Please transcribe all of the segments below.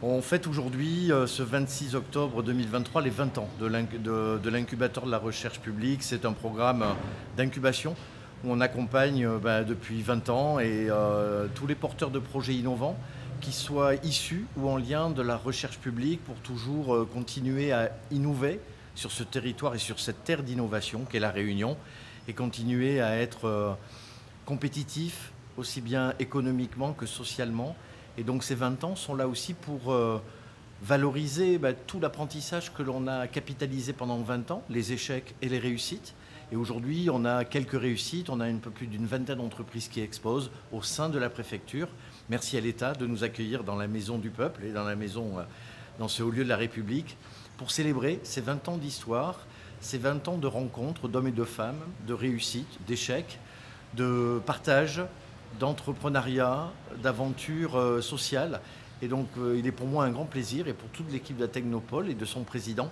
On fête aujourd'hui, ce 26 octobre 2023, les 20 ans de l'incubateur de la recherche publique. C'est un programme d'incubation où on accompagne depuis 20 ans tous les porteurs de projets innovants, qu'ils soient issus ou en lien de la recherche publique, pour toujours continuer à innover sur ce territoire et sur cette terre d'innovation qu'est La Réunion, et continuer à être compétitif aussi bien économiquement que socialement. Et donc ces 20 ans sont là aussi pour valoriser tout l'apprentissage que l'on a capitalisé pendant 20 ans, les échecs et les réussites. Et aujourd'hui, on a quelques réussites, on a un peu plus d'une vingtaine d'entreprises qui exposent au sein de la préfecture. Merci à l'État de nous accueillir dans la maison du peuple et dans ce haut lieu de la République, pour célébrer ces 20 ans d'histoire, ces 20 ans de rencontres d'hommes et de femmes, de réussites, d'échecs, de partage, d'entrepreneuriat, d'aventures sociales. Et donc il est pour moi un grand plaisir, et pour toute l'équipe de la Technopole et de son président,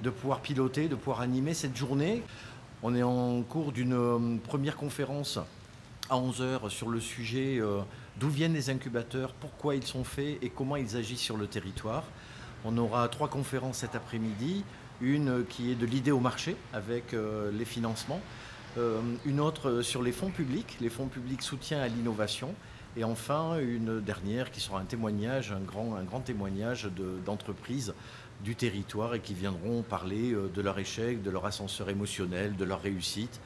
de pouvoir piloter, de pouvoir animer cette journée. On est en cours d'une première conférence à 11 heures sur le sujet d'où viennent les incubateurs, pourquoi ils sont faits et comment ils agissent sur le territoire. On aura 3 conférences cet après-midi, une qui est de l'idée au marché avec les financements, une autre sur les fonds publics soutien à l'innovation, et enfin une dernière qui sera un témoignage, un grand témoignage d'entreprises du territoire, et qui viendront parler de leur échec, de leur ascenseur émotionnel, de leur réussite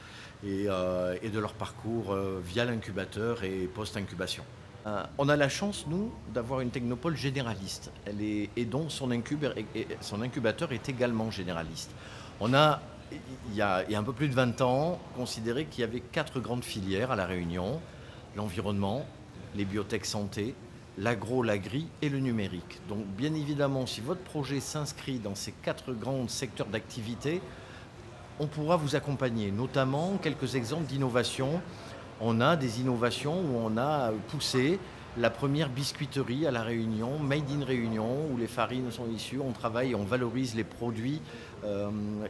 et de leur parcours via l'incubateur et post-incubation. On a la chance, nous, d'avoir une technopole généraliste, et dont son incubateur est également généraliste. On a, il y a un peu plus de 20 ans, considéré qu'il y avait 4 grandes filières à La Réunion: l'environnement, les biotech santé, l'agro, l'agri et le numérique. Donc bien évidemment, si votre projet s'inscrit dans ces 4 grands secteurs d'activité, on pourra vous accompagner, notamment quelques exemples d'innovation. On a des innovations où on a poussé la première biscuiterie à La Réunion, Made in Réunion, où les farines sont issues. On travaille et on valorise les produits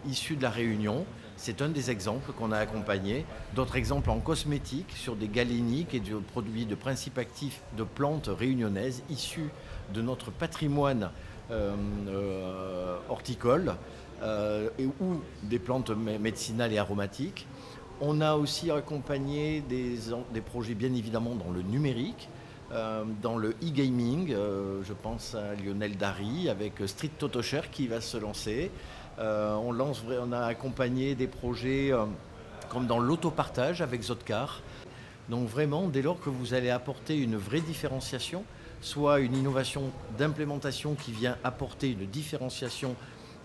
issus de La Réunion. C'est un des exemples qu'on a accompagné. D'autres exemples en cosmétique, sur des galéniques et des produits de principes actifs de plantes réunionnaises issus de notre patrimoine horticole, ou des plantes médicinales et aromatiques. On a aussi accompagné des projets bien évidemment dans le numérique, dans le e-gaming. Je pense à Lionel Dari avec Street Totocher qui va se lancer. On a accompagné des projets comme dans l'autopartage avec Zotcar. Donc vraiment, dès lors que vous allez apporter une vraie différenciation, soit une innovation d'implémentation qui vient apporter une différenciation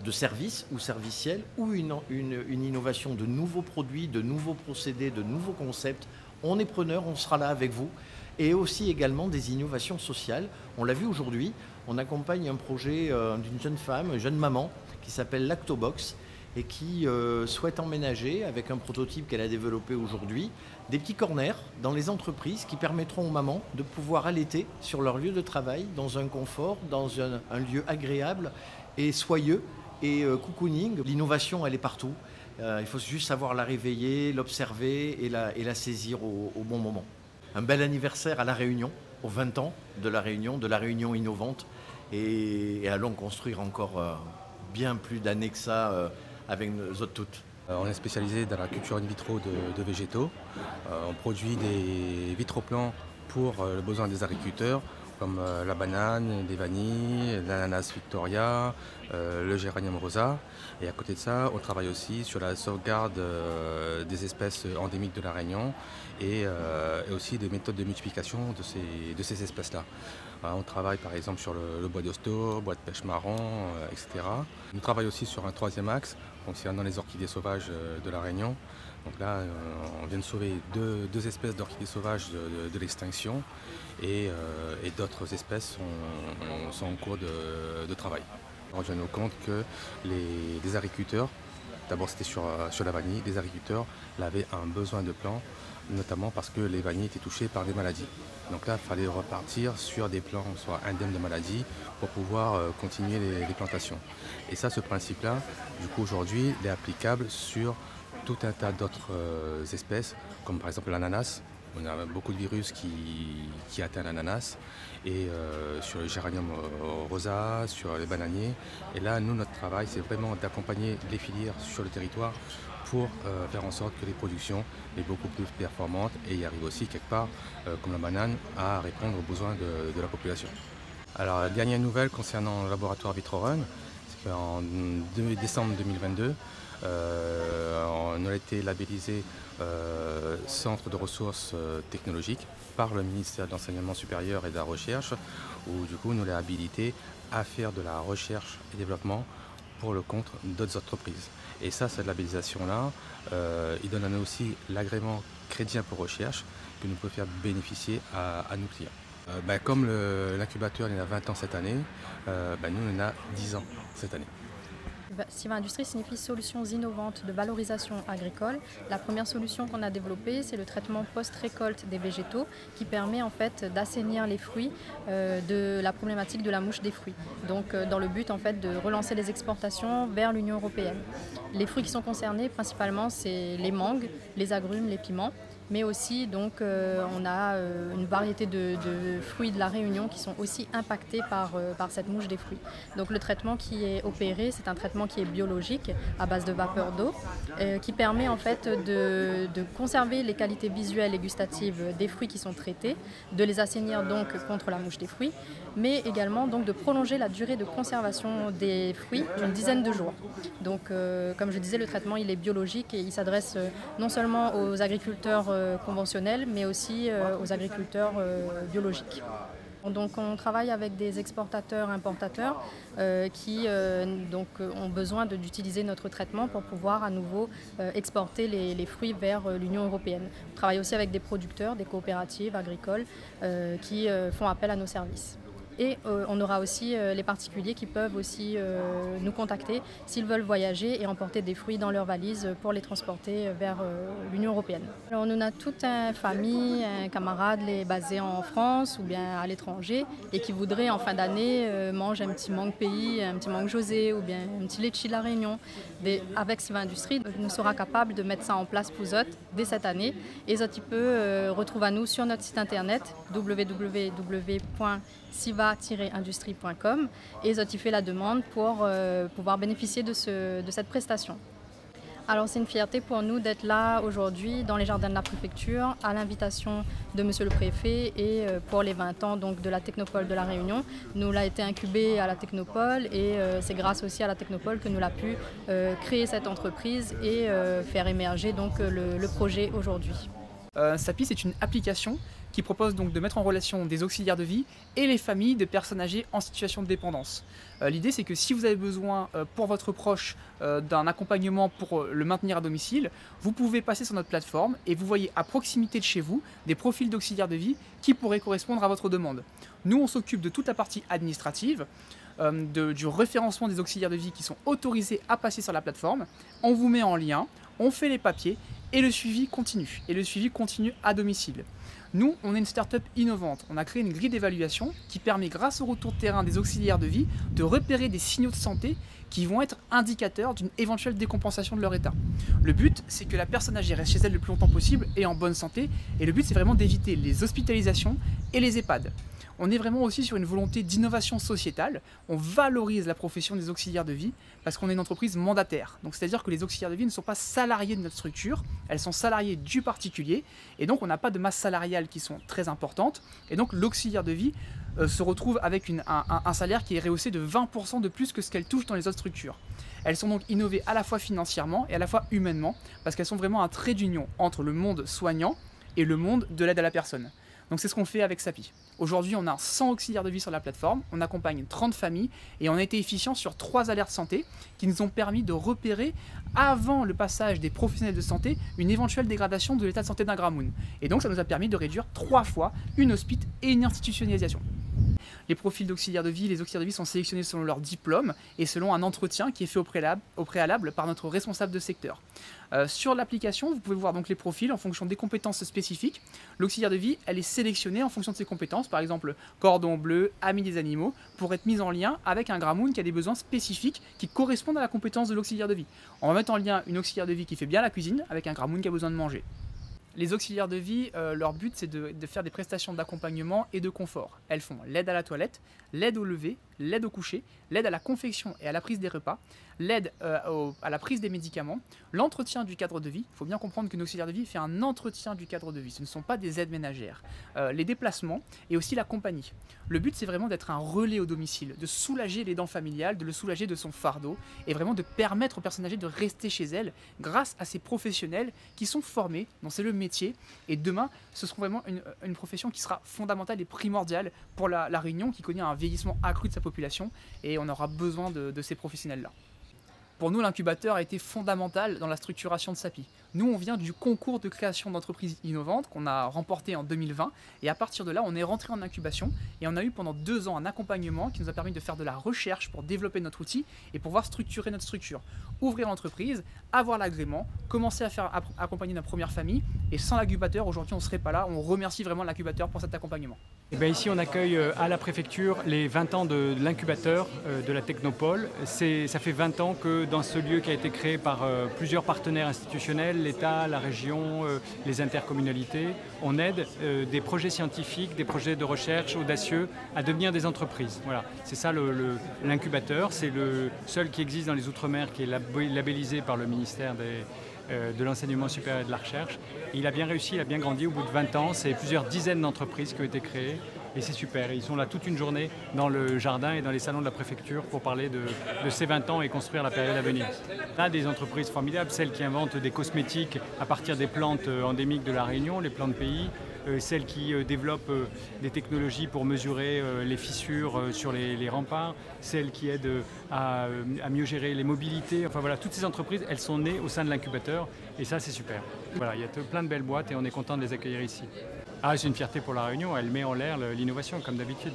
de services ou serviciels, ou une innovation de nouveaux produits, de nouveaux procédés, de nouveaux concepts, on est preneur, on sera là avec vous. Et aussi également des innovations sociales. On l'a vu aujourd'hui, on accompagne un projet d'une jeune femme, une jeune maman, qui s'appelle Lactobox, et qui souhaite emménager, avec un prototype qu'elle a développé aujourd'hui, des petits corners dans les entreprises qui permettront aux mamans de pouvoir allaiter sur leur lieu de travail, dans un confort, dans un lieu agréable et soyeux et cocooning. L'innovation, elle est partout. Il faut juste savoir la réveiller, l'observer et la saisir au bon moment. Un bel anniversaire à La Réunion, aux 20 ans de La Réunion innovante, et allons construire encore bien plus d'années que ça avec nous autres toutes. On est spécialisé dans la culture in vitro de végétaux. On produit des vitroplants pour le besoin des agriculteurs, comme la banane, des vanilles, l'ananas Victoria, le géranium rosa. Et à côté de ça, on travaille aussi sur la sauvegarde des espèces endémiques de La Réunion, et aussi des méthodes de multiplication de ces espèces-là. On travaille par exemple sur le bois d'hosto, bois de pêche marron, etc. On travaille aussi sur un 3e axe concernant les orchidées sauvages de La Réunion. Donc là, on vient de sauver deux espèces d'orchidées sauvages de l'extinction, et d'autres espèces sont en cours de travail. On vient nous compte que les agriculteurs, d'abord c'était sur la vanille, les agriculteurs avaient un besoin de plants, notamment parce que les vanilles étaient touchées par des maladies. Donc là, il fallait repartir sur des plants soit indemnes de maladies pour pouvoir continuer les plantations. Et ça, ce principe-là, du coup aujourd'hui, il est applicable sur tout un tas d'autres espèces, comme par exemple l'ananas, On a beaucoup de virus qui atteignent l'ananas et sur le géranium rosa, sur les bananiers. Et là, nous, notre travail, c'est vraiment d'accompagner les filières sur le territoire pour faire en sorte que les productions soient beaucoup plus performantes et y arrivent aussi quelque part, comme la banane, à répondre aux besoins de la population. Alors la dernière nouvelle concernant le laboratoire VitroRun, c'est qu'en décembre 2022, on a été labellisé centre de ressources technologiques par le ministère de l'Enseignement supérieur et de la Recherche, où du coup nous l'avons habilité à faire de la recherche et développement pour le compte d'autres entreprises. Et ça, cette labellisation-là, il donne à nous aussi l'agrément crédit impôt recherche que nous pouvons faire bénéficier à nos clients. Comme l'incubateur il a 20 ans cette année, nous on a 10 ans cette année. SIVA Industrie signifie solutions innovantes de valorisation agricole. La première solution qu'on a développée, c'est le traitement post-récolte des végétaux qui permet en fait d'assainir les fruits de la problématique de la mouche des fruits. Donc dans le but en fait de relancer les exportations vers l'Union européenne. Les fruits qui sont concernés principalement c'est les mangues, les agrumes, les piments. Mais aussi donc, on a une variété de fruits de la Réunion qui sont aussi impactés par cette mouche des fruits. Donc le traitement qui est opéré, c'est un traitement qui est biologique à base de vapeur d'eau qui permet en fait de conserver les qualités visuelles et gustatives des fruits qui sont traités, de les assainir donc contre la mouche des fruits, mais également donc de prolonger la durée de conservation des fruits d'une dizaine de jours. Donc comme je disais, le traitement il est biologique et il s'adresse non seulement aux agriculteurs conventionnels, mais aussi aux agriculteurs biologiques. Donc on travaille avec des exportateurs, importateurs qui ont besoin d'utiliser notre traitement pour pouvoir à nouveau exporter les fruits vers l'Union européenne. On travaille aussi avec des producteurs, des coopératives agricoles qui font appel à nos services. Et on aura aussi les particuliers qui peuvent aussi nous contacter s'ils veulent voyager et emporter des fruits dans leurs valises pour les transporter vers l'Union européenne. Alors, on a toute une famille, un camarade basé en France ou bien à l'étranger et qui voudrait en fin d'année manger un petit mangue pays, un petit mangue José ou bien un petit litchi de la Réunion. Avec SIVA Industrie, nous sera capable de mettre ça en place pour eux dès cette année. Et ça, tu peux retrouver à nous sur notre site internet www.siva-industrie.com et ça, tu fais la demande pour pouvoir bénéficier de cette prestation. Alors c'est une fierté pour nous d'être là aujourd'hui dans les jardins de la préfecture à l'invitation de monsieur le préfet et pour les 20 ans donc, de la Technopole de la Réunion. Nous l'a été incubé à la Technopole et c'est grâce aussi à la Technopole que nous l'a pu créer cette entreprise et faire émerger donc, le projet aujourd'hui. SAPI, c'est une application qui propose donc de mettre en relation des auxiliaires de vie et les familles de personnes âgées en situation de dépendance. L'idée c'est que si vous avez besoin pour votre proche d'un accompagnement pour le maintenir à domicile, vous pouvez passer sur notre plateforme et vous voyez à proximité de chez vous des profils d'auxiliaires de vie qui pourraient correspondre à votre demande. Nous on s'occupe de toute la partie administrative, du référencement des auxiliaires de vie qui sont autorisés à passer sur la plateforme, on vous met en lien, on fait les papiers et le suivi continue. Et le suivi continue à domicile. Nous, on est une start-up innovante. On a créé une grille d'évaluation qui permet, grâce au retour de terrain des auxiliaires de vie, de repérer des signaux de santé qui vont être indicateurs d'une éventuelle décompensation de leur état. Le but, c'est que la personne âgée reste chez elle le plus longtemps possible et en bonne santé. Et le but, c'est vraiment d'éviter les hospitalisations et les EHPAD. On est vraiment aussi sur une volonté d'innovation sociétale. On valorise la profession des auxiliaires de vie parce qu'on est une entreprise mandataire. Donc c'est-à-dire que les auxiliaires de vie ne sont pas salariés de notre structure, elles sont salariées du particulier et donc on n'a pas de masse salariale qui sont très importantes. Et donc l'auxiliaire de vie se retrouve avec un salaire qui est rehaussé de 20% de plus que ce qu'elle touche dans les autres structures. Elles sont donc innovées à la fois financièrement et à la fois humainement parce qu'elles sont vraiment un trait d'union entre le monde soignant et le monde de l'aide à la personne. Donc c'est ce qu'on fait avec SAPI. Aujourd'hui, on a 100 auxiliaires de vie sur la plateforme, on accompagne 30 familles et on a été efficient sur 3 alertes santé qui nous ont permis de repérer, avant le passage des professionnels de santé, une éventuelle dégradation de l'état de santé d'un gramoun. Et donc ça nous a permis de réduire 3 fois une hospite et une institutionnalisation. Les profils d'auxiliaires de vie, les auxiliaires de vie sont sélectionnés selon leur diplôme et selon un entretien qui est fait au préalable par notre responsable de secteur. Sur l'application, vous pouvez voir donc les profils en fonction des compétences spécifiques. L'auxiliaire de vie, elle est sélectionnée en fonction de ses compétences, par exemple cordon bleu, ami des animaux, pour être mise en lien avec un gramoun qui a des besoins spécifiques qui correspondent à la compétence de l'auxiliaire de vie. On va mettre en lien une auxiliaire de vie qui fait bien la cuisine avec un gramoun qui a besoin de manger. Les auxiliaires de vie, leur but c'est de faire des prestations d'accompagnement et de confort. Elles font l'aide à la toilette, l'aide au lever, l'aide au coucher, l'aide à la confection et à la prise des repas, l'aide à la prise des médicaments, l'entretien du cadre de vie. Il faut bien comprendre qu'une auxiliaire de vie fait un entretien du cadre de vie, ce ne sont pas des aides ménagères. Les déplacements et aussi la compagnie. Le but c'est vraiment d'être un relais au domicile, de soulager l'aidant familial, de le soulager de son fardeau et vraiment de permettre aux personnes âgées de rester chez elles grâce à ces professionnels qui sont formés, dont c'est le métier, et demain ce sera vraiment une profession qui sera fondamentale et primordiale pour la Réunion qui connaît un vieillissement accru de sa population et on aura besoin de ces professionnels-là. Pour nous, l'incubateur a été fondamental dans la structuration de SAPI. Nous, on vient du concours de création d'entreprises innovantes qu'on a remporté en 2020 et à partir de là, on est rentré en incubation et on a eu pendant 2 ans un accompagnement qui nous a permis de faire de la recherche pour développer notre outil et pouvoir structurer notre structure. Ouvrir l'entreprise, avoir l'agrément, commencer à faire accompagner notre première famille et sans l'incubateur, aujourd'hui, on ne serait pas là. On remercie vraiment l'incubateur pour cet accompagnement. Et bien ici, on accueille à la préfecture les 20 ans de l'incubateur de la Technopole. Ça fait 20 ans que dans ce lieu qui a été créé par plusieurs partenaires institutionnels, l'État, la région, les intercommunalités, on aide des projets scientifiques, des projets de recherche audacieux à devenir des entreprises. Voilà, c'est ça l'incubateur. C'est le seul qui existe dans les Outre-mer, qui est labellisé par le ministère de l'enseignement supérieur et de la recherche. Et il a bien réussi, il a bien grandi au bout de 20 ans. C'est plusieurs dizaines d'entreprises qui ont été créées et c'est super. Ils sont là toute une journée dans le jardin et dans les salons de la préfecture pour parler de ces 20 ans et construire la période à venir. On a des entreprises formidables, celles qui inventent des cosmétiques à partir des plantes endémiques de la Réunion, les plantes pays, celles qui développent des technologies pour mesurer les fissures sur les remparts, celles qui aident à mieux gérer les mobilités. Enfin voilà, toutes ces entreprises, elles sont nées au sein de l'incubateur et ça c'est super. Voilà, il y a plein de belles boîtes et on est content de les accueillir ici. Ah, c'est une fierté pour la Réunion, elle met en l'air l'innovation comme d'habitude.